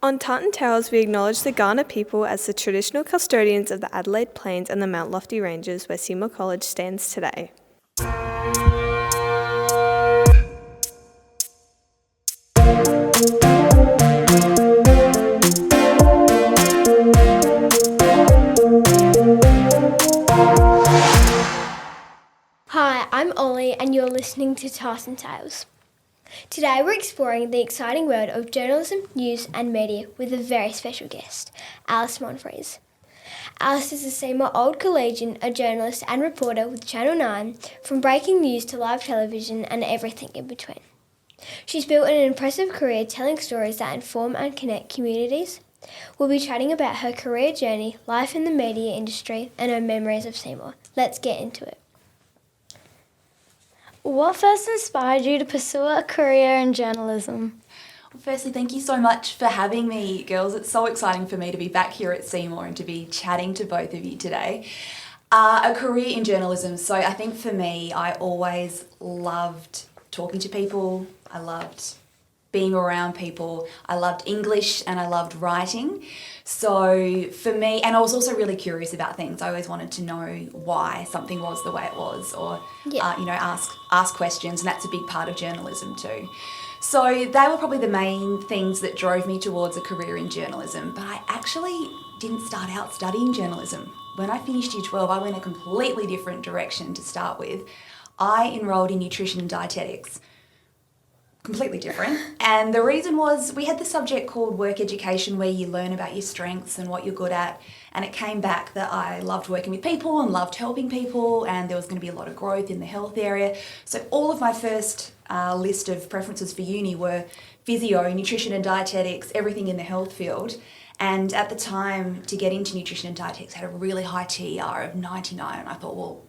On Tartan Tales, we acknowledge the Kaurna people as the traditional custodians of the Adelaide Plains and the Mount Lofty Ranges where Seymour College stands today. Hi, I'm Ollie and you're listening to Tartan Tales. Today we're exploring the exciting world of journalism, news and media with a very special guest, Alice Monfries. Alice is a Seymour old Collegian, a journalist and reporter with Channel 9, from breaking news to live television and everything in between. She's built an impressive career telling stories that inform and connect communities. We'll be chatting about her career journey, life in the media industry and her memories of Seymour. Let's get into it. What first inspired you to pursue a career in journalism? Well, firstly, thank you so much for having me, girls. It's so exciting for me to be back here at Seymour and to be chatting to both of you today. A career in journalism. So I think for me, I always loved talking to people. I loved being around people. I loved English and I loved writing. So for me, and I was also really curious about things. I always wanted to know why something was the way it was, or ask questions, and that's a big part of journalism too. So they were probably the main things that drove me towards a career in journalism. But I actually didn't start out studying journalism. When I finished Year 12, I went a completely different direction to start with. I enrolled in nutrition and dietetics. Completely different. And the reason was we had this subject called work education where you learn about your strengths and what you're good at. And it came back that I loved working with people and loved helping people, and there was going to be a lot of growth in the health area. So all of my first list of preferences for uni were physio, nutrition and dietetics, everything in the health field. And at the time, to get into nutrition and dietetics, I had a really high TER of 99. And I thought, well,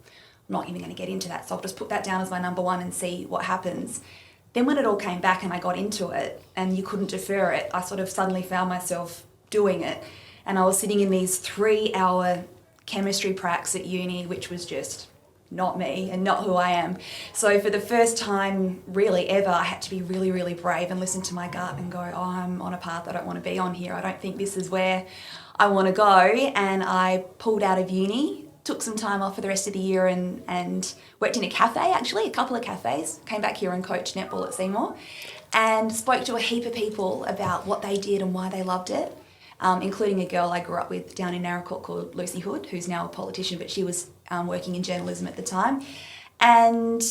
I'm not even going to get into that, so I'll just put that down as my number one and see what happens. Then when it all came back and I got into it and you couldn't defer it, I sort of suddenly found myself doing it. And I was sitting in these 3-hour chemistry pracs at uni, which was just not me and not who I am. So for the first time really ever, I had to be really, really brave and listen to my gut and go, oh, I'm on a path I don't want to be on here. I don't think this is where I want to go. And I pulled out of uni, took some time off for the rest of the year and worked in a cafe, actually, a couple of cafes. Came back here and coached netball at Seymour and spoke to a heap of people about what they did and why they loved it, including a girl I grew up with down in Naracoorte called Lucy Hood, who's now a politician, but she was working in journalism at the time, and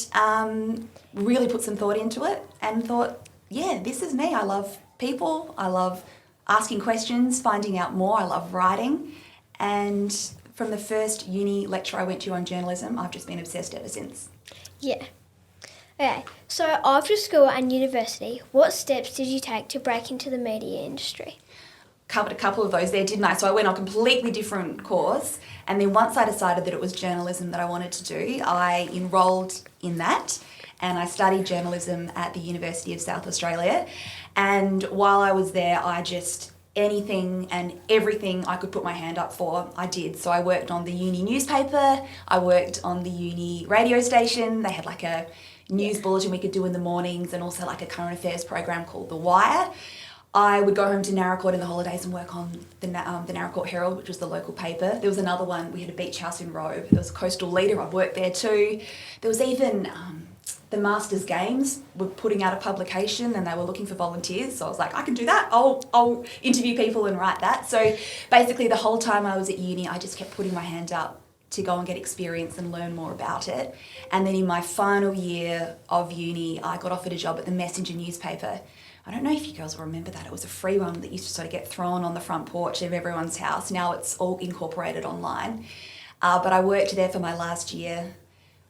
really put some thought into it and thought, yeah, this is me. I love people. I love asking questions, finding out more. I love writing. And from the first uni lecture I went to on journalism, I've just been obsessed ever since. Yeah. Okay, so after school and university, what steps did you take to break into the media industry? Covered a couple of those there, didn't I? So I went on a completely different course, and then once I decided that it was journalism that I wanted to do, I enrolled in that, and I studied journalism at the University of South Australia. And while I was there, anything and everything I could put my hand up for, I did. So I worked on the uni newspaper, I worked on the uni radio station. They had like a news bulletin we could do in the mornings, and also like a current affairs program called The Wire. I would go home to Naracoorte in the holidays and work on the Naracoorte Herald, which was the local paper. There was another one, we had a beach house in Robe. There was a coastal leader, I'd worked there too. There was even the Masters Games were putting out a publication and they were looking for volunteers. So I was like, I can do that. I'll interview people and write that. So basically the whole time I was at uni, I just kept putting my hand up to go and get experience and learn more about it. And then in my final year of uni, I got offered a job at the Messenger newspaper. I don't know if you girls will remember that. It was a free one that used to sort of get thrown on the front porch of everyone's house. Now it's all incorporated online. But I worked there for my last year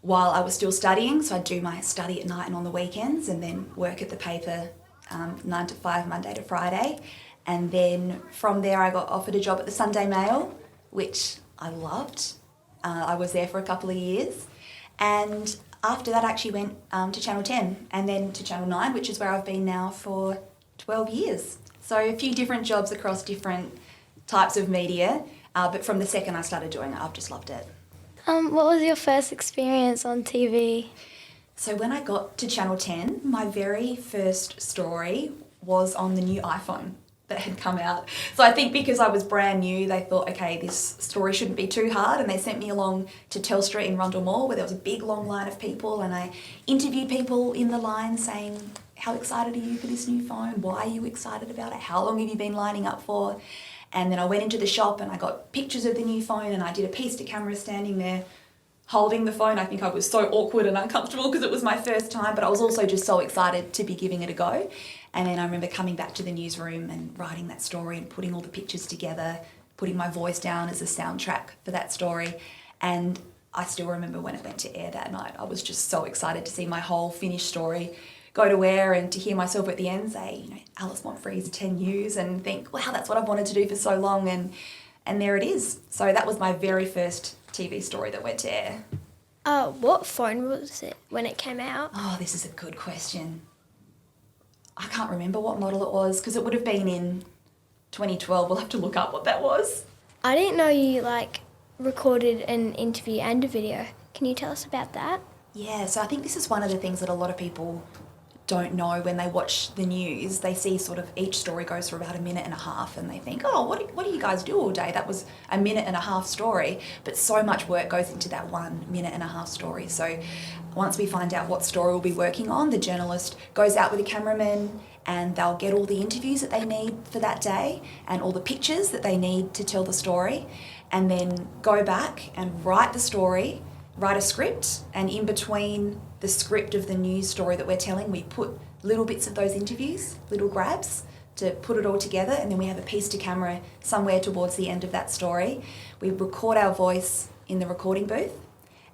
while I was still studying. So I'd do my study at night and on the weekends, and then work at the paper 9 to 5, Monday to Friday. And then from there I got offered a job at the Sunday Mail, which I loved. I was there for a couple of years. And after that I actually went to Channel 10 and then to Channel 9, which is where I've been now for 12 years. So a few different jobs across different types of media, but from the second I started doing it, I've just loved it. What was your first experience on TV? So when I got to Channel 10, my very first story was on the new iPhone that had come out. So I think because I was brand new, they thought, okay, this story shouldn't be too hard, and they sent me along to Telstra in Rundle Mall, where there was a big long line of people, and I interviewed people in the line saying, how excited are you for this new phone? Why are you excited about it? How long have you been lining up for? And then I went into the shop and I got pictures of the new phone, and I did a piece to camera standing there holding the phone. I think I was so awkward and uncomfortable because it was my first time, but I was also just so excited to be giving it a go. And then I remember coming back to the newsroom and writing that story and putting all the pictures together, putting my voice down as a soundtrack for that story. And I still remember when it went to air that night, I was just so excited to see my whole finished story go to air and to hear myself at the end say, Alice Monfries, 10 News, and think, wow, that's what I've wanted to do for so long. And there it is. So that was my very first TV story that went to air. What phone was it when it came out? Oh, this is a good question. I can't remember what model it was because it would have been in 2012. We'll have to look up what that was. I didn't know you recorded an interview and a video. Can you tell us about that? Yeah, so I think this is one of the things that a lot of people don't know when they watch the news. They see sort of each story goes for about a minute and a half, and they think, oh, what do you guys do all day? That was a minute and a half story, but so much work goes into that 1 minute and a half story. So once we find out what story we'll be working on, the journalist goes out with a cameraman and they'll get all the interviews that they need for that day and all the pictures that they need to tell the story, and then go back and write the story, write a script, and in between the script of the news story that we're telling, we put little bits of those interviews, little grabs, to put it all together, and then we have a piece to camera somewhere towards the end of that story. We record our voice in the recording booth,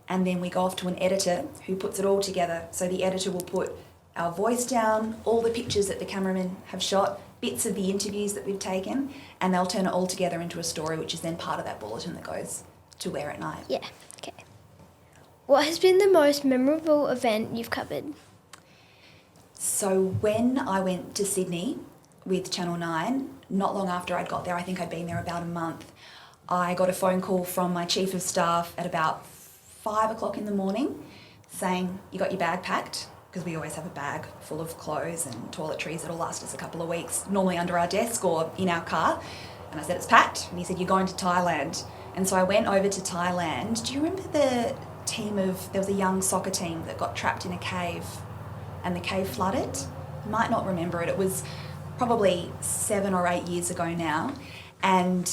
and then we go off to an editor who puts it all together. So the editor will put our voice down, all the pictures that the cameramen have shot, bits of the interviews that we've taken, and they'll turn it all together into a story, which is then part of that bulletin that goes to air at night. Yeah, okay. What has been the most memorable event you've covered? So when I went to Sydney with Channel 9, not long after I'd got there, I think I'd been there about a month, I got a phone call from my chief of staff at about 5 o'clock in the morning saying, you got your bag packed? Because we always have a bag full of clothes and toiletries that'll last us a couple of weeks, normally under our desk or in our car. And I said, it's packed. And he said, you're going to Thailand. And so I went over to Thailand. Do you remember there was a young soccer team that got trapped in a cave and the cave flooded? You might not remember it. It was probably 7 or 8 years ago now. And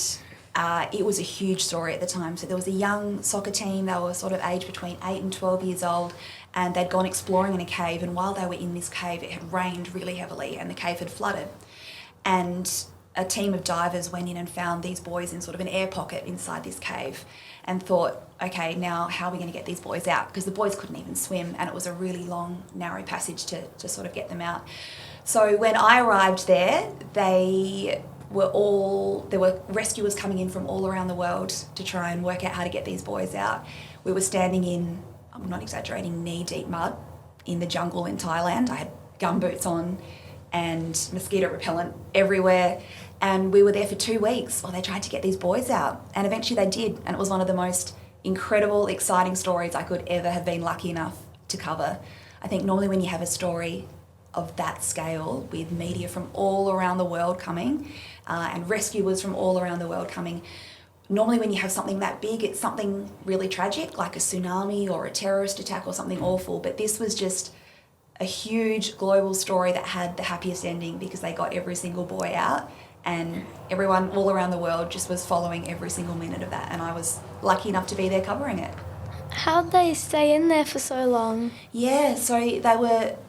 it was a huge story at the time. So there was a young soccer team. They were sort of aged between 8 and 12 years old, and they'd gone exploring in a cave. And while they were in this cave, it had rained really heavily and the cave had flooded. And a team of divers went in and found these boys in sort of an air pocket inside this cave and thought, okay, now how are we going to get these boys out? Because the boys couldn't even swim, and it was a really long, narrow passage to sort of get them out. So when I arrived there, there were rescuers coming in from all around the world to try and work out how to get these boys out. We were standing in, I'm not exaggerating, knee-deep mud in the jungle in Thailand. I had gumboots on and mosquito repellent everywhere. And we were there for 2 weeks while they tried to get these boys out. And eventually they did. And it was one of the most incredible, exciting stories I could ever have been lucky enough to cover. I think normally when you have a story of that scale with media from all around the world coming and rescuers from all around the world coming, normally when you have something that big, it's something really tragic, like a tsunami or a terrorist attack or something awful. But this was just a huge global story that had the happiest ending because they got every single boy out, and everyone all around the world just was following every single minute of that, and I was lucky enough to be there covering it. How'd they stay in there for so long? Yeah, so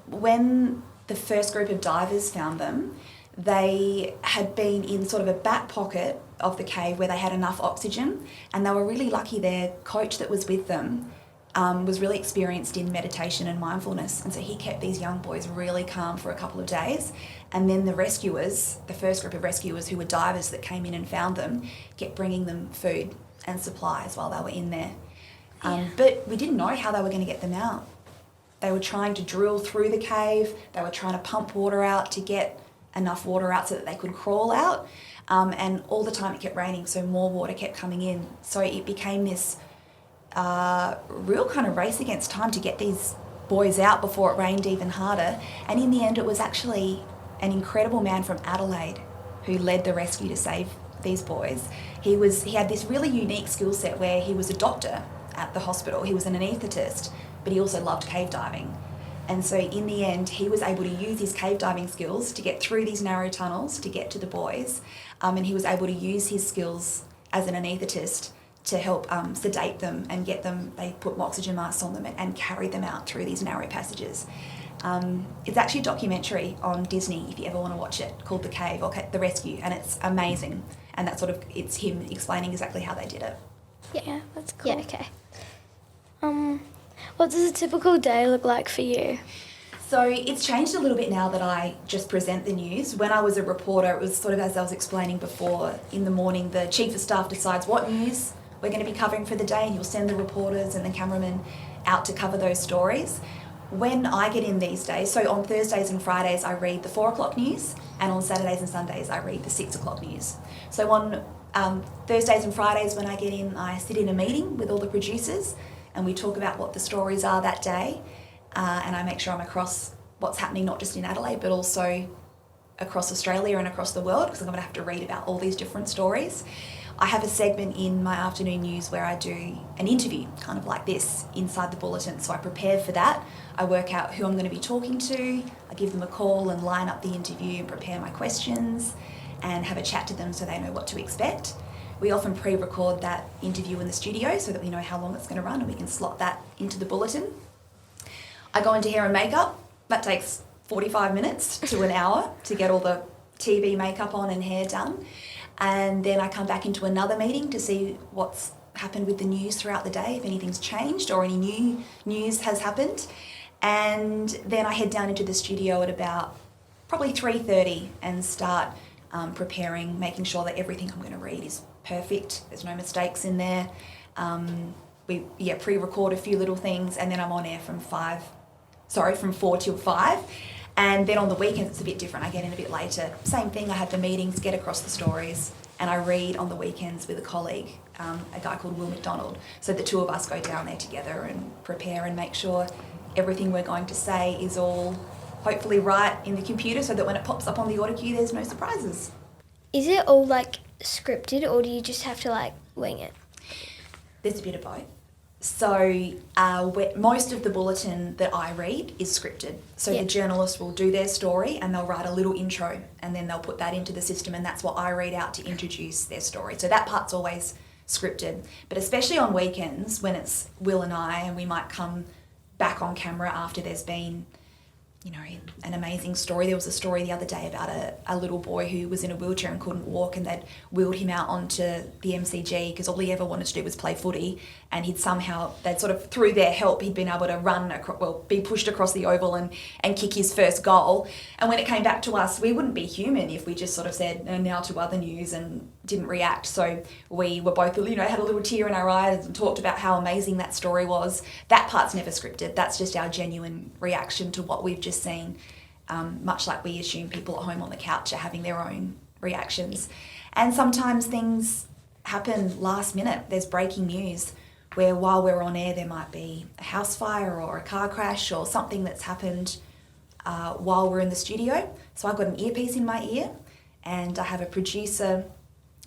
when the first group of divers found them, they had been in sort of a back pocket of the cave where they had enough oxygen, and they were really lucky. Their coach that was with them was really experienced in meditation and mindfulness, and so he kept these young boys really calm for a couple of days. And then the rescuers, the first group of rescuers who were divers that came in and found them, kept bringing them food and supplies while they were in there. But we didn't know how they were going to get them out. They were trying to drill through the cave. They were trying to pump water out to get enough water out so that they could crawl out. And all the time it kept raining, so more water kept coming in. So it became this real kind of race against time to get these boys out before it rained even harder. And in the end, it was actually an incredible man from Adelaide who led the rescue to save these boys, he had this really unique skill set where he was a doctor at the hospital. He was an anaesthetist, but he also loved cave diving. And so in the end, he was able to use his cave diving skills to get through these narrow tunnels to get to the boys. And he was able to use his skills as an anaesthetist to help sedate them and get them, they put oxygen masks on them and carry them out through these narrow passages. It's actually a documentary on Disney, if you ever want to watch it, called The Cave or The Rescue, and it's amazing. And it's him explaining exactly how they did it. Yeah, that's cool. Yeah, okay. What does a typical day look like for you? So it's changed a little bit now that I just present the news. When I was a reporter, it was sort of as I was explaining before, in the morning the Chief of Staff decides what news we're going to be covering for the day, and you'll send the reporters and the cameramen out to cover those stories. When I get in these days, so on Thursdays and Fridays I read the 4 o'clock news, and on Saturdays and Sundays I read the 6 o'clock news. So on Thursdays and Fridays when I get in, I sit in a meeting with all the producers and we talk about what the stories are that day, and I make sure I'm across what's happening not just in Adelaide but also across Australia and across the world, because I'm going to have to read about all these different stories. I have a segment in my afternoon news where I do an interview, kind of like this, inside the bulletin. So I prepare for that. I work out who I'm going to be talking to. I give them a call and line up the interview and prepare my questions and have a chat to them so they know what to expect. We often pre-record that interview in the studio so that we know how long it's going to run and we can slot that into the bulletin. I go into hair and makeup. That takes 45 minutes to an hour to get all the TV makeup on and hair done. And then I come back into another meeting to see what's happened with the news throughout the day, if anything's changed or any new news has happened. And then I head down into the studio at about probably 3:30 and start preparing, making sure that everything I'm going to read is perfect. There's no mistakes in there. We pre-record a few little things, and then I'm on air from 4 till 5. And then on the weekends it's a bit different. I get in a bit later. Same thing, I have the meetings, get across the stories, and I read on the weekends with a colleague, a guy called Will McDonald. So the two of us go down there together and prepare and make sure everything we're going to say is all hopefully right in the computer so that when it pops up on the auto cue there's no surprises. Is it all scripted, or do you just have to wing it? There's a bit of both. So most of the bulletin that I read is scripted. So the journalist will do their story and they'll write a little intro and then they'll put that into the system, and that's what I read out to introduce their story. So that part's always scripted. But especially on weekends when it's Will and I, and we might come back on camera after there's been an amazing story. There was a story the other day about a little boy who was in a wheelchair and couldn't walk, and they'd wheeled him out onto the MCG because all he ever wanted to do was play footy, and they'd sort of, through their help, he'd been able to be pushed across the oval and kick his first goal. And when it came back to us, we wouldn't be human if we just sort of said, and now to other news, and didn't react. So we were both, had a little tear in our eyes and talked about how amazing that story was. That part's never scripted. That's just our genuine reaction to what we've just seen, much like we assume people at home on the couch are having their own reactions. And sometimes things happen last minute. There's breaking news where while we're on air there might be a house fire or a car crash or something that's happened while we're in the studio. So I've got an earpiece in my ear, and I have a producer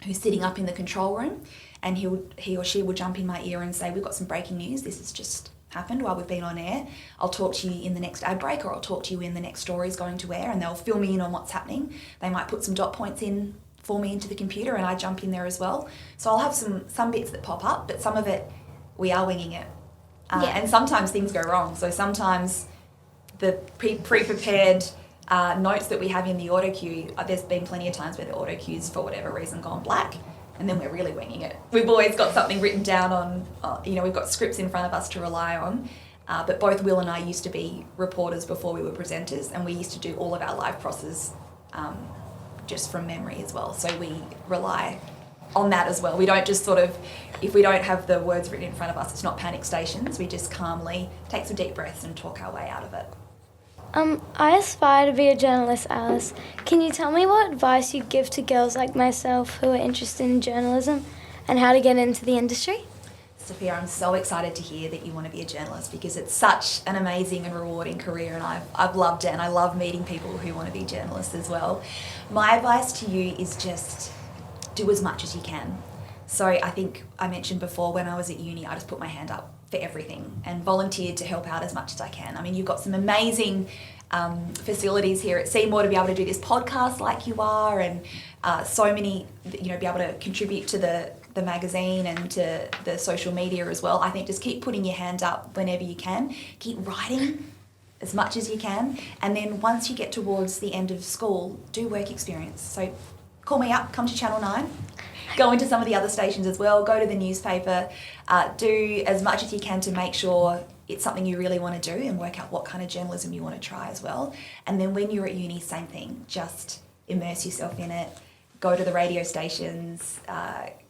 who's sitting up in the control room, and he or she will jump in my ear and say, we've got some breaking news, this has just happened while we've been on air. I'll talk to you in the next ad break, or I'll talk to you in the next stories going to air, and they'll fill me in on what's happening. They might put some dot points in for me into the computer, and I jump in there as well. So I'll have some bits that pop up, but some of it we are winging it. And sometimes things go wrong. So sometimes the pre-prepared notes that we have in the auto cue, there's been plenty of times where the auto cue's for whatever reason gone black, and then we're really winging it. We've always got something written down on, we've got scripts in front of us to rely on, but both Will and I used to be reporters before we were presenters, and we used to do all of our live crosses just from memory as well. So we rely on that as well. We don't just if we don't have the words written in front of us, it's not panic stations. We just calmly take some deep breaths and talk our way out of it. I aspire to be a journalist, Alice. Can you tell me what advice you'd give to girls like myself who are interested in journalism and how to get into the industry? Sophia, I'm so excited to hear that you want to be a journalist because it's such an amazing and rewarding career, and I've loved it, and I love meeting people who want to be journalists as well. My advice to you is just do as much as you can. So I think I mentioned before, when I was at uni, I just put my hand up for everything and volunteered to help out as much as I can. I mean, you've got some amazing facilities here at Seymour to be able to do this podcast like you are, and so many, be able to contribute to the magazine and to the social media as well. I think just keep putting your hand up whenever you can. Keep writing as much as you can. And then once you get towards the end of school, do work experience. So call me up, come to Channel 9, go into some of the other stations as well, go to the newspaper, do as much as you can to make sure it's something you really want to do and work out what kind of journalism you want to try as well. And then when you're at uni, same thing, just immerse yourself in it. Go to the radio stations,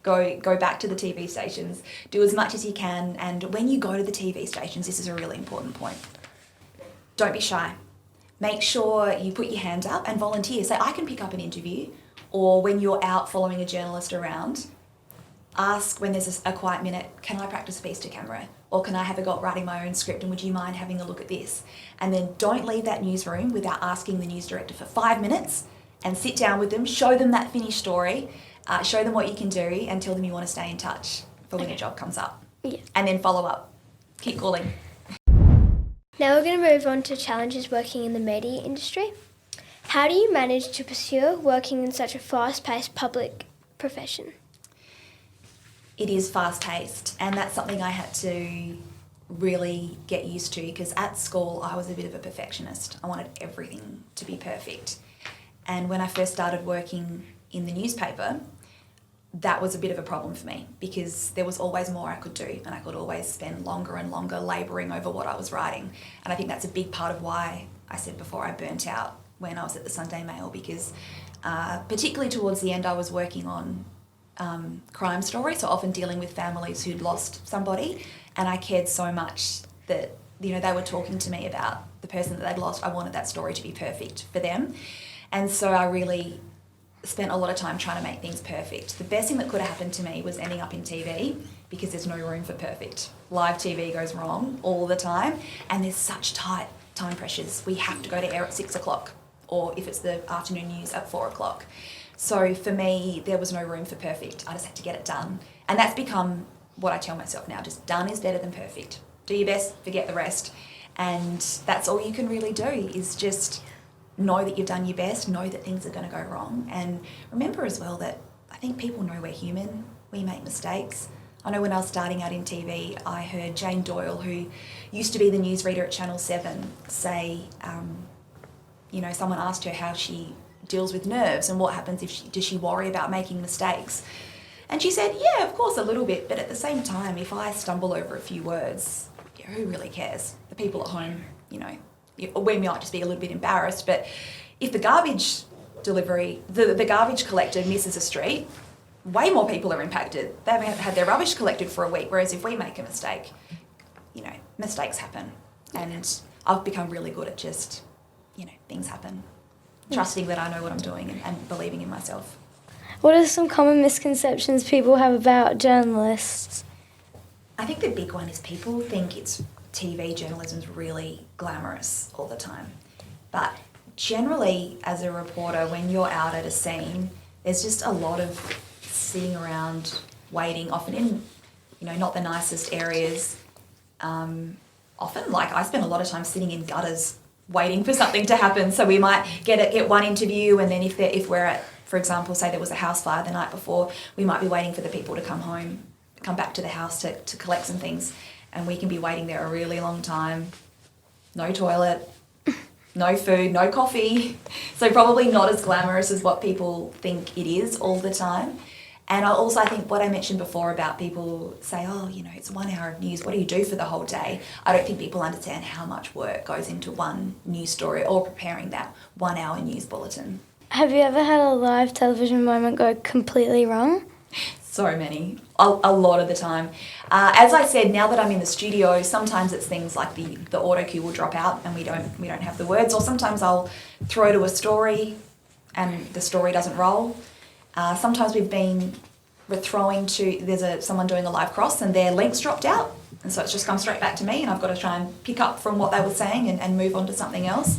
go back to the TV stations, do as much as you can. And when you go to the TV stations, this is a really important point. Don't be shy. Make sure you put your hand up and volunteer. Say, I can pick up an interview. Or when you're out following a journalist around, ask when there's a quiet minute, can I practice a piece to camera? Or can I have a go at writing my own script, and would you mind having a look at this? And then don't leave that newsroom without asking the news director for 5 minutes, and sit down with them, show them that finished story, show them what you can do, and tell them you want to stay in touch for when a job comes up. Yeah. And then follow up. Keep calling. Now we're going to move on to challenges working in the media industry. How do you manage to pursue working in such a fast-paced public profession? It is fast-paced, and that's something I had to really get used to, because at school I was a bit of a perfectionist. I wanted everything to be perfect. And when I first started working in the newspaper, that was a bit of a problem for me, because there was always more I could do, and I could always spend longer and longer labouring over what I was writing. And I think that's a big part of why I said before I burnt out when I was at the Sunday Mail, because particularly towards the end I was working on crime stories, so often dealing with families who'd lost somebody, and I cared so much that they were talking to me about the person that they'd lost. I wanted that story to be perfect for them. And so I really spent a lot of time trying to make things perfect. The best thing that could have happened to me was ending up in TV, because there's no room for perfect. Live TV goes wrong all the time, and there's such tight time pressures. We have to go to air at 6 o'clock, or if it's the afternoon news, at 4 o'clock. So for me, there was no room for perfect. I just had to get it done. And that's become what I tell myself now, just done is better than perfect. Do your best, forget the rest. And that's all you can really do, is just know that you've done your best, know that things are going to go wrong. And remember as well that I think people know we're human, we make mistakes. I know when I was starting out in TV, I heard Jane Doyle, who used to be the newsreader at Channel 7, say, someone asked her how she deals with nerves and what happens does she worry about making mistakes. And she said, yeah, of course, a little bit, but at the same time, if I stumble over a few words, who really cares? The people at home, we might just be a little bit embarrassed, but if the garbage delivery, the garbage collector misses a street, way more people are impacted. They haven't had their rubbish collected for a week, whereas if we make a mistake, mistakes happen. And I've become really good at just, things happen. Trusting that I know what I'm doing and believing in myself. What are some common misconceptions people have about journalists? I think the big one is people think TV journalism's really glamorous all the time. But generally, as a reporter, when you're out at a scene, there's just a lot of sitting around waiting, often in, not the nicest areas. Often, I spend a lot of time sitting in gutters waiting for something to happen. So we might get one interview, and then if we're at, for example, say there was a house fire the night before, we might be waiting for the people to come back to the house to collect some things, and we can be waiting there a really long time. No toilet, no food, no coffee. So probably not as glamorous as what people think it is all the time. And I think what I mentioned before about people say, it's 1 hour of news, what do you do for the whole day? I don't think people understand how much work goes into one news story or preparing that 1 hour news bulletin. Have you ever had a live television moment go completely wrong? So many, a lot of the time. As I said, now that I'm in the studio, sometimes it's things like the auto cue will drop out and we don't have the words, or sometimes I'll throw to a story and the story doesn't roll. Sometimes we've been throwing to, there's someone doing a live cross and their links dropped out. And so it's just come straight back to me, and I've got to try and pick up from what they were saying and move on to something else.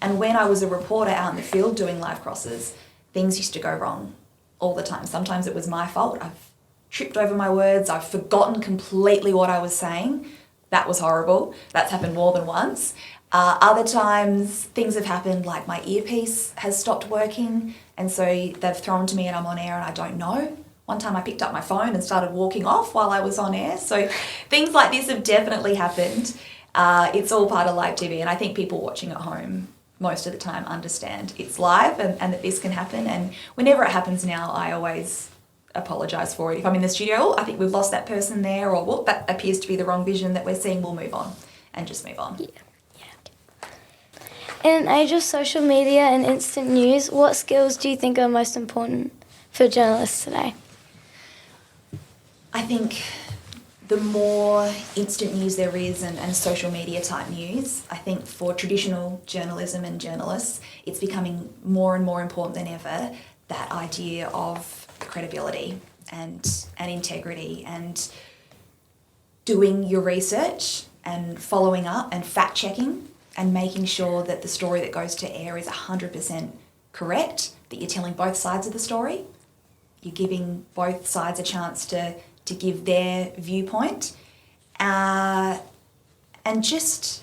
And when I was a reporter out in the field doing live crosses, things used to go wrong all the time. Sometimes it was my fault. I've tripped over my words. I've forgotten completely what I was saying. That was horrible. That's happened more than once. Other times things have happened, like my earpiece has stopped working, and so they've thrown to me and I'm on air and I don't know. One time I picked up my phone and started walking off while I was on air. So things like this have definitely happened. It's all part of live TV, and I think people watching at home most of the time understand it's live and that this can happen. And whenever it happens now, I always apologise for it. If I'm in the studio, oh, I think we've lost that person there, or well, that appears to be the wrong vision that we're seeing, we'll move on and just move on. Yeah. In an age of social media and instant news, what skills do you think are most important for journalists today? I think the more instant news there is and social media type news, I think for traditional journalism and journalists, it's becoming more and more important than ever, that idea of credibility and integrity and doing your research and following up and fact checking and making sure that the story that goes to air is 100% correct, that you're telling both sides of the story, you're giving both sides a chance to give their viewpoint, and just,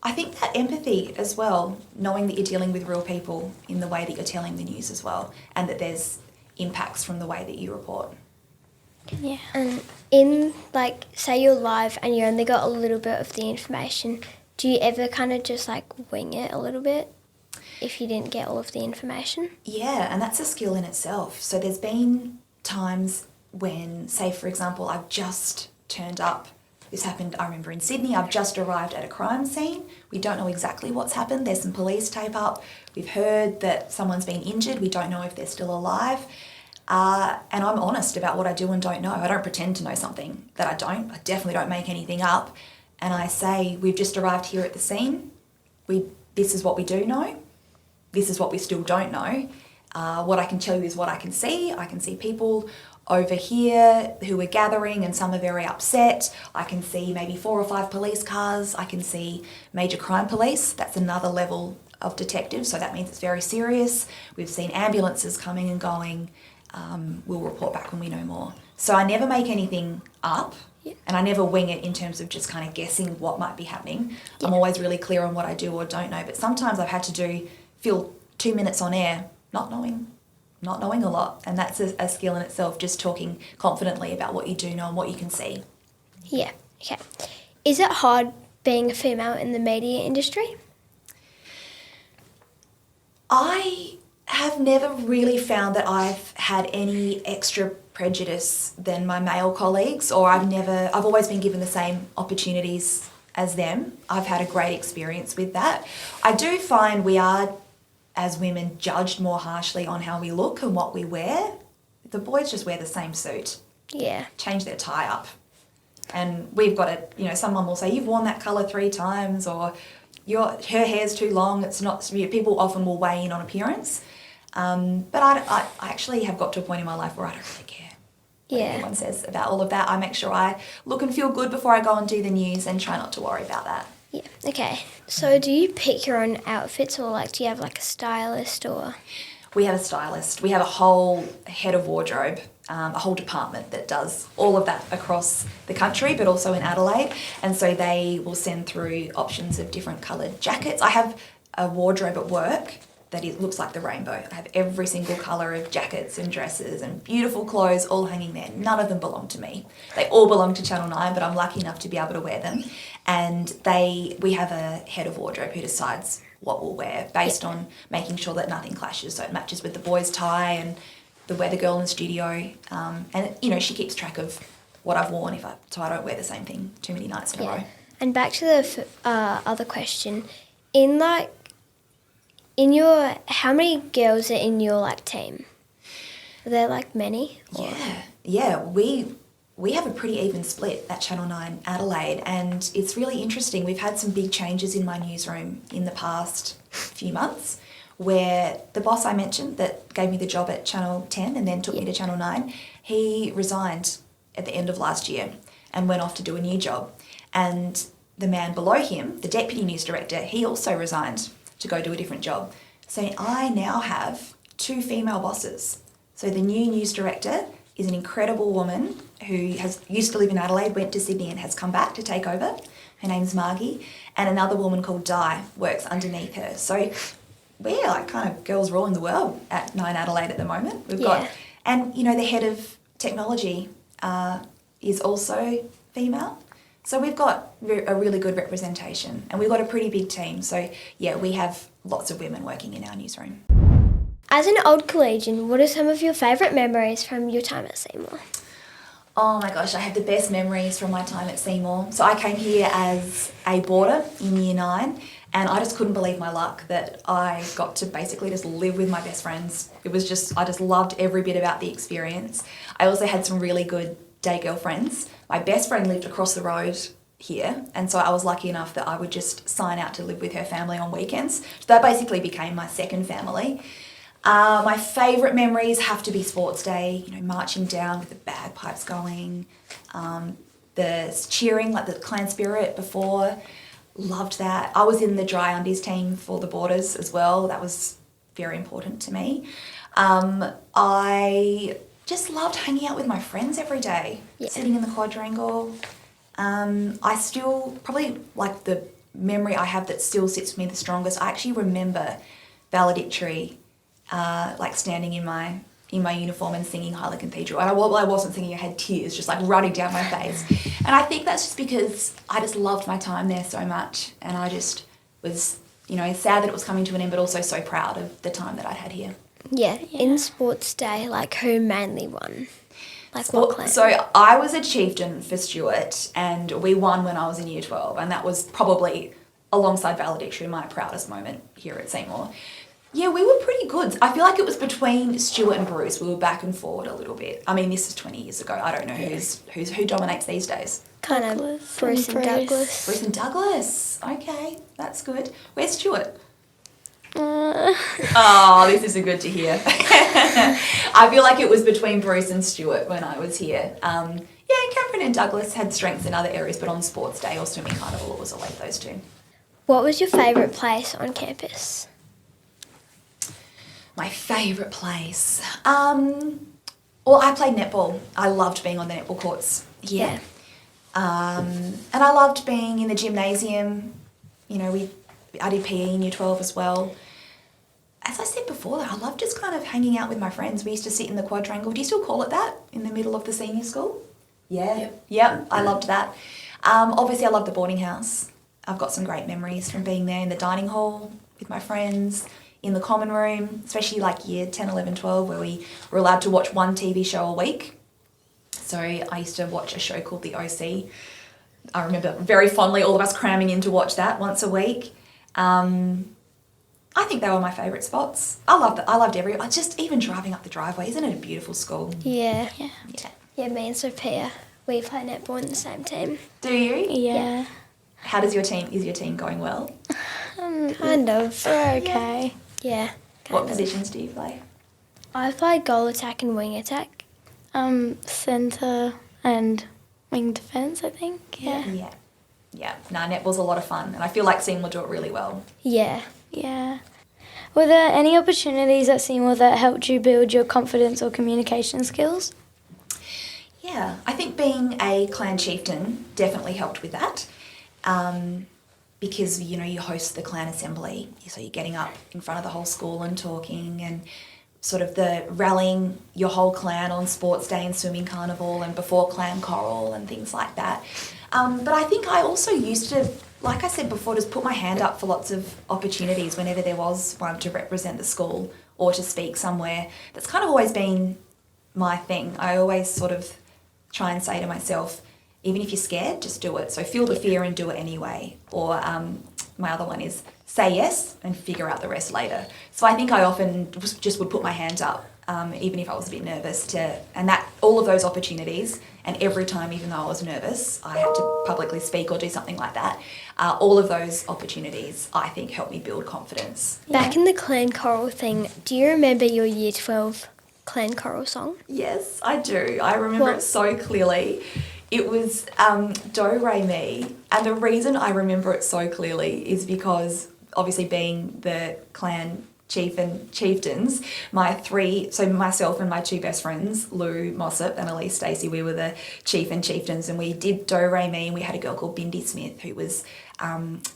I think that empathy as well, knowing that you're dealing with real people in the way that you're telling the news as well, and that there's impacts from the way that you report. Yeah. And in, like, say you're live and you only got a little bit of the information, do you ever kind of just, like, wing it a little bit if you didn't get all of the information? Yeah, and that's a skill in itself. So there's been times when, say, for example, I've just turned up. This happened, I remember, in Sydney. I've just arrived at a crime scene. We don't know exactly what's happened. There's some police tape up. We've heard that someone's been injured. We don't know if they're still alive. And I'm honest about what I do and don't know. I don't pretend to know something that I don't. I definitely don't make anything up. And I say, we've just arrived here at the scene. This is what we do know. This is what we still don't know. What I can tell you is what I can see. I can see people over here who are gathering and some are very upset. I can see maybe 4 or 5 police cars. I can see major crime police. That's another level of detective, so that means it's very serious. We've seen ambulances coming and going. We'll report back when we know more. So I never make anything up. Yeah. And I never wing it in terms of just kind of guessing what might be happening. Yeah. I'm always really clear on what I do or don't know, but sometimes I've had to fill 2 minutes on air not knowing a lot, and that's a skill in itself, just talking confidently about what you do know and what you can see. Yeah, okay. Is it hard being a female in the media industry? I have never really found that I've had any extra prejudice than my male colleagues, or I've always been given the same opportunities as them. I've had a great experience with that. I do find we are, as women, judged more harshly on how we look and what we wear. The boys just wear the same suit. Yeah. Change their tie up. And we've got to, someone will say, you've worn that colour 3 times, or her hair's too long. It's not, people often will weigh in on appearance. But I actually have got to a point in my life where I don't really care what anyone says about all of that. I make sure I look and feel good before I go and do the news and try not to worry about that. Yeah, okay. So do you pick your own outfits, or do you have a stylist, or...? We have a stylist. We have a whole head of wardrobe, a whole department that does all of that across the country, but also in Adelaide. And so they will send through options of different coloured jackets. I have a wardrobe at work that looks like the rainbow. I have every single colour of jackets and dresses and beautiful clothes all hanging there. None of them belong to me. They all belong to Channel 9, but I'm lucky enough to be able to wear them. And we have a head of wardrobe who decides what we'll wear based on making sure that nothing clashes, so it matches with the boys' tie and the weather girl in the studio. And she keeps track of what I've worn so I don't wear the same thing too many nights in a row. And back to the other question, how many girls are in your team? Are there many? Or? Yeah. We have a pretty even split at Channel 9 Adelaide, and it's really interesting. We've had some big changes in my newsroom in the past few months. where the boss I mentioned that gave me the job at Channel 10 and then took me to Channel 9, he resigned at the end of last year and went off to do a new job. And the man below him, the deputy news director, he also resigned to go do a different job. So I now have 2 female bosses. So the new news director is an incredible woman who used to live in Adelaide, went to Sydney and has come back to take over. Her name's Margie. And another woman called Di works underneath her. So we're like kind of girls ruling the world at 9 Adelaide at the moment. We've got, and you know, the head of technology is also female. So we've got a really good representation and we've got a pretty big team. So yeah, we have lots of women working in our newsroom. As an old collegian, what are some of your favourite memories from your time at Seymour? Oh my gosh, I have the best memories from my time at Seymour. So I came here as a boarder in Year 9 and I just couldn't believe my luck that I got to basically just live with my best friends. It was just, I just loved every bit about the experience. I also had some really good day girl friends. My best friend lived across the road here and so I was lucky enough that I would just sign out to live with her family on weekends. So that basically became my second family. My favourite memories have to be sports day, you know, marching down with the bagpipes going, the cheering, like the clan spirit before, loved that. I was in the dry undies team for the boarders as well, that was very important to me. I just loved hanging out with my friends every day, sitting in the quadrangle. I still, probably like the memory I have that still sits with me the strongest, I actually remember valedictory. Like standing in my uniform and singing Highland Cathedral. And I wasn't singing, I had tears just like running down my face. And I think that's just because I just loved my time there so much. And I just was, you know, sad that it was coming to an end, but also so proud of the time that I'd had here. Yeah, in sports day, like who mainly won? Like what clan? So I was a chieftain for Stuart and we won when I was in Year 12. And that was probably, alongside valedictory, my proudest moment here at Seymour. Yeah, we were pretty good. I feel like it was between Stuart and Bruce. We were back and forward a little bit. I mean, this is 20 years ago. I don't know who dominates these days. Kind of Bruce and Douglas. Bruce and Douglas. Okay, that's good. Where's Stuart? Oh, this isn't good to hear. I feel like it was between Bruce and Stuart when I was here. Yeah, Catherine and Douglas had strengths in other areas, but on sports day or swimming carnival, it was always those two. What was your favourite place on campus? My favourite place? Well, I played netball. I loved being on the netball courts here. And I loved being in the gymnasium. You know, I did PE in Year 12 as well. As I said before, I loved just kind of hanging out with my friends. We used to sit in the quadrangle. Do you still call it that? In the middle of the senior school? Yeah. Yep, I loved that. Obviously, I loved the boarding house. I've got some great memories from being there in the dining hall with my friends, in the common room, especially like Year 10, 11, 12, where we were allowed to watch one TV show a week. So I used to watch a show called The OC. I remember very fondly all of us cramming in to watch that once a week. I think they were my favourite spots. I loved just even driving up the driveway. Isn't it a beautiful school? Yeah. Yeah, me and Sophia, we play netball in the same team. Do you? Yeah. How does is your team going well? Kind of. We're okay. Yeah. What positions do you play? I play goal attack and wing attack. Centre and wing defence, I think. Yeah. No, netball's a lot of fun, and I feel like Seymour do it really well. Yeah. Yeah. Were there any opportunities at Seymour that helped you build your confidence or communication skills? Yeah, I think being a clan chieftain definitely helped with that. Because, you know, you host the clan assembly, so you're getting up in front of the whole school and talking, and sort of the rallying your whole clan on sports day and swimming carnival and before clan choral and things like that. But I think I also used to, like I said before, just put my hand up for lots of opportunities whenever there was one to represent the school or to speak somewhere. That's kind of always been my thing. I always sort of try and say to myself, even if you're scared, just do it. So feel the fear and do it anyway. Or my other one is say yes and figure out the rest later. So I think I often just would put my hands up even if I was a bit nervous, and that all of those opportunities, and every time, even though I was nervous, I had to publicly speak or do something like that. All of those opportunities, I think, helped me build confidence. Back in the clan choral thing, do you remember your Year 12 clan choral song? Yes, I do. I remember it so clearly. It was Do Re Mi, and the reason I remember it so clearly is because, obviously being the clan chief and chieftains, myself and my two best friends, Lou Mossop and Elise Stacey, we were the chief and chieftains, and we did Do Re Mi, and we had a girl called Bindi Smith who was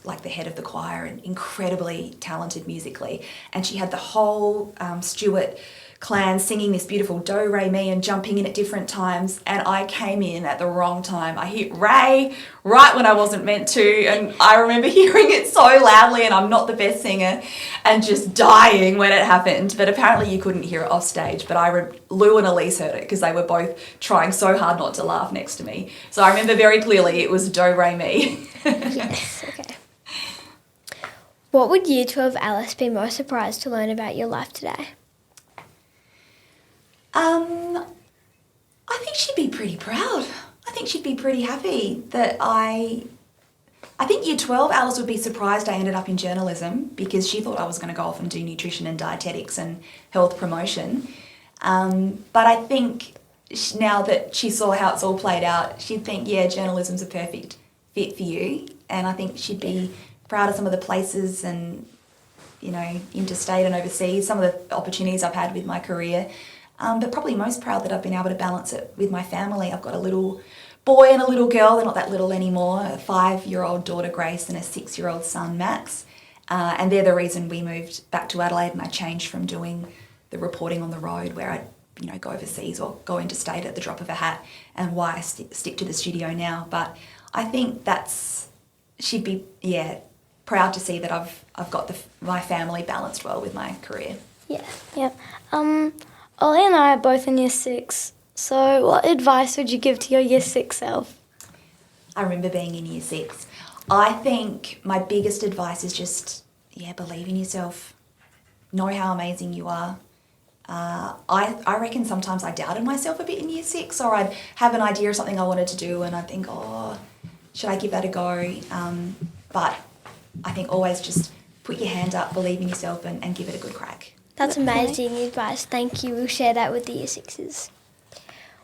like the head of the choir and incredibly talented musically, and she had the whole Stuart clan singing this beautiful Do Re Mi and jumping in at different times, and I came in at the wrong time. I hit Ray right when I wasn't meant to, and I remember hearing it so loudly, and I'm not the best singer, and just dying when it happened. But apparently you couldn't hear it off stage, but Lou and Elise heard it because they were both trying so hard not to laugh next to me. So I remember very clearly it was Do Re Mi. Yes, okay. What would Year 12 Alice be most surprised to learn about your life today? I think she'd be pretty proud. I think she'd be pretty happy that I think Year 12 Alice would be surprised I ended up in journalism because she thought I was going to go off and do nutrition and dietetics and health promotion. But I think now that she saw how it's all played out, she'd think, yeah, journalism's a perfect fit for you. And I think she'd be proud of some of the places and, interstate and overseas, some of the opportunities I've had with my career. But probably most proud that I've been able to balance it with my family. I've got a little boy and a little girl. They're not that little anymore. A 5-year-old daughter, Grace, and a 6-year-old son, Max. And they're the reason we moved back to Adelaide, and I changed from doing the reporting on the road where I'd go overseas or go interstate at the drop of a hat, and why I stick to the studio now. But I think she'd be proud to see that I've got my family balanced well with my career. Yeah. Yep. Ollie and I are both in Year 6, so what advice would you give to your Year 6 self? I remember being in Year 6. I think my biggest advice is just, believe in yourself. Know how amazing you are. I reckon sometimes I doubted myself a bit in Year 6, or I'd have an idea of something I wanted to do and I'd think, should I give that a go? But I think always just put your hand up, believe in yourself and give it a good crack. That's amazing advice. Thank you. We'll share that with the Year 6s.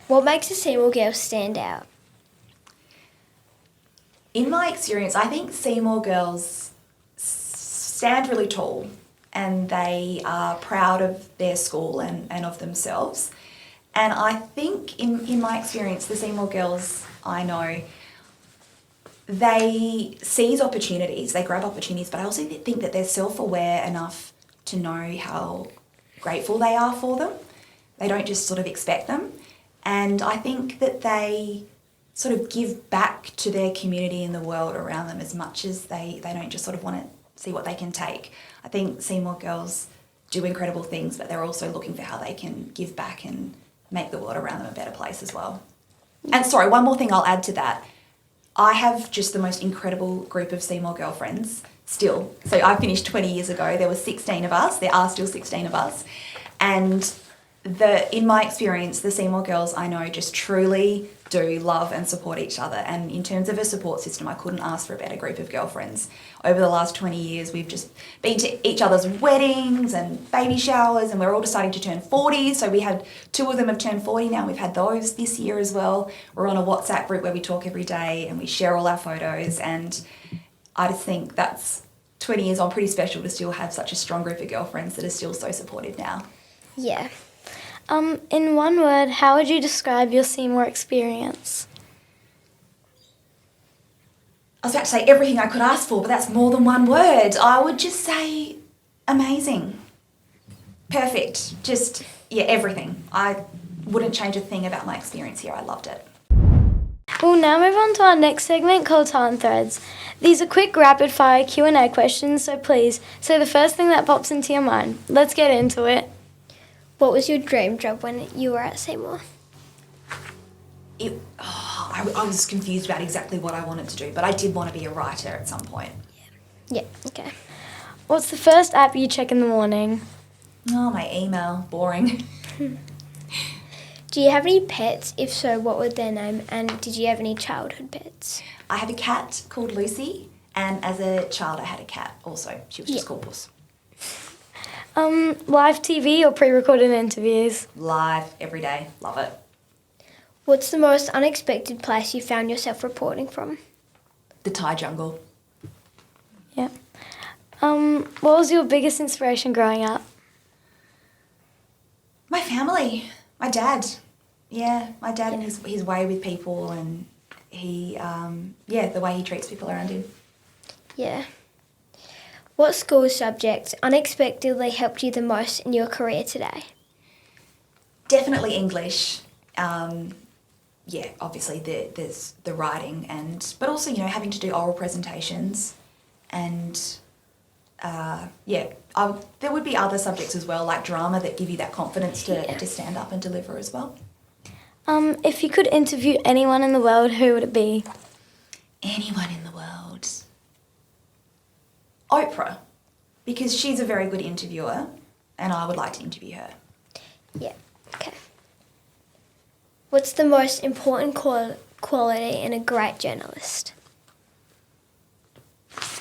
What makes the Seymour girls stand out? In my experience, I think Seymour girls stand really tall and they are proud of their school and of themselves. And I think in my experience, the Seymour girls I know, they seize opportunities, they grab opportunities, but I also think that they're self-aware enough to know how grateful they are for them. They don't just sort of expect them. And I think that they sort of give back to their community and the world around them as much as they don't just sort of want to see what they can take. I think Seymour girls do incredible things, but they're also looking for how they can give back and make the world around them a better place as well. And sorry, one more thing I'll add to that. I have just the most incredible group of Seymour girlfriends still. So I finished 20 years ago. There were 16 of us. There are still 16 of us. And in my experience, the Seymour girls I know just truly do love and support each other. And in terms of a support system, I couldn't ask for a better group of girlfriends. Over the last 20 years, we've just been to each other's weddings and baby showers, and we're all deciding to turn 40. So we had 2 of them have turned 40 now. We've had those this year as well. We're on a WhatsApp group where we talk every day and we share all our photos. And I just think that's 20 years on, pretty special to still have such a strong group of girlfriends that are still so supportive now. Yeah. In one word, how would you describe your Seymour experience? I was about to say everything I could ask for, but that's more than one word. I would just say amazing. Perfect. Just, everything. I wouldn't change a thing about my experience here. I loved it. We'll now move on to our next segment called Tartan Threads. These are quick rapid-fire Q&A questions, so please say the first thing that pops into your mind. Let's get into it. What was your dream job when you were at Seymour? I was confused about exactly what I wanted to do, but I did want to be a writer at some point. Yeah, okay. What's the first app you check in the morning? Oh, my email. Boring. Do you have any pets? If so, what would their name? And did you have any childhood pets? I have a cat called Lucy, and as a child I had a cat also. She was just called Puss. Live TV or pre-recorded interviews? Live, every day, love it. What's the most unexpected place you found yourself reporting from? The Thai jungle. Yeah. What was your biggest inspiration growing up? My family, my dad. Yeah, my dad and his way with people, and he, the way he treats people around him. Yeah. What school subject unexpectedly helped you the most in your career today? Definitely English. Obviously there's the writing, but also, having to do oral presentations, and there would be other subjects as well, like drama, that give you that confidence to stand up and deliver as well. If you could interview anyone in the world, who would it be? Anyone in the world. Oprah, because she's a very good interviewer, and I would like to interview her. Yeah, okay. What's the most important quality in a great journalist?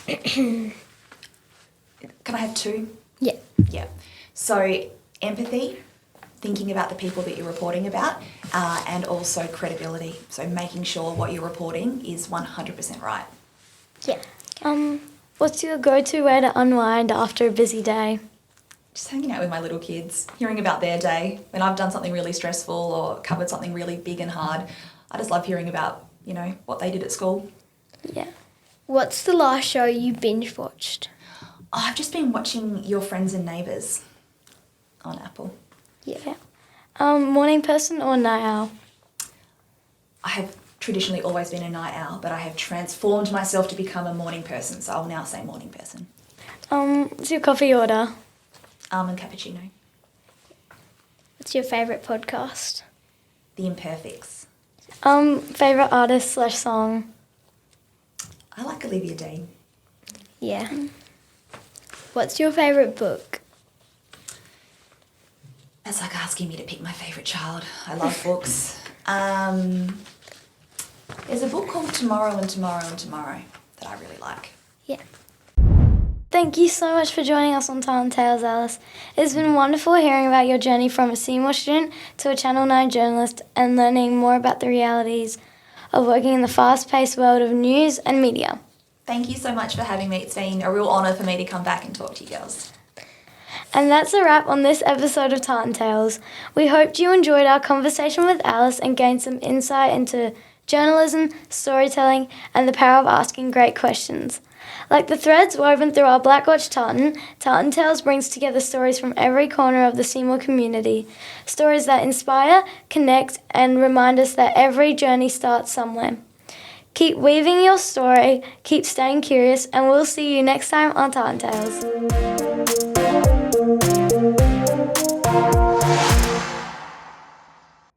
Can I have two? Yeah. Yeah. So empathy, thinking about the people that you're reporting about, and also credibility. So making sure what you're reporting is 100% right. Yeah. What's your go-to way to unwind after a busy day? Just hanging out with my little kids, hearing about their day. When I've done something really stressful or covered something really big and hard, I just love hearing about, what they did at school. Yeah. What's the last show you binge watched? Oh, I've just been watching Your Friends and Neighbours on Apple. Yeah. Morning person or night owl? I have traditionally always been a night owl, but I have transformed myself to become a morning person, so I'll now say morning person. What's your coffee order? Almond cappuccino. What's your favourite podcast? The Imperfects. Favourite artist / song? I like Olivia Dean. Yeah. What's your favourite book? That's like asking me to pick my favourite child. I love books. There's a book called Tomorrow and Tomorrow and Tomorrow that I really like. Yeah. Thank you so much for joining us on Tartan Tales, Alice. It's been wonderful hearing about your journey from a Seymour student to a Channel 9 journalist and learning more about the realities of working in the fast-paced world of news and media. Thank you so much for having me. It's been a real honour for me to come back and talk to you girls. And that's a wrap on this episode of Tartan Tales. We hoped you enjoyed our conversation with Alice and gained some insight into journalism, storytelling, and the power of asking great questions. Like the threads woven through our Blackwatch Tartan, Tartan Tales brings together stories from every corner of the Seymour community. Stories that inspire, connect, and remind us that every journey starts somewhere. Keep weaving your story, keep staying curious, and we'll see you next time on Tartan Tales.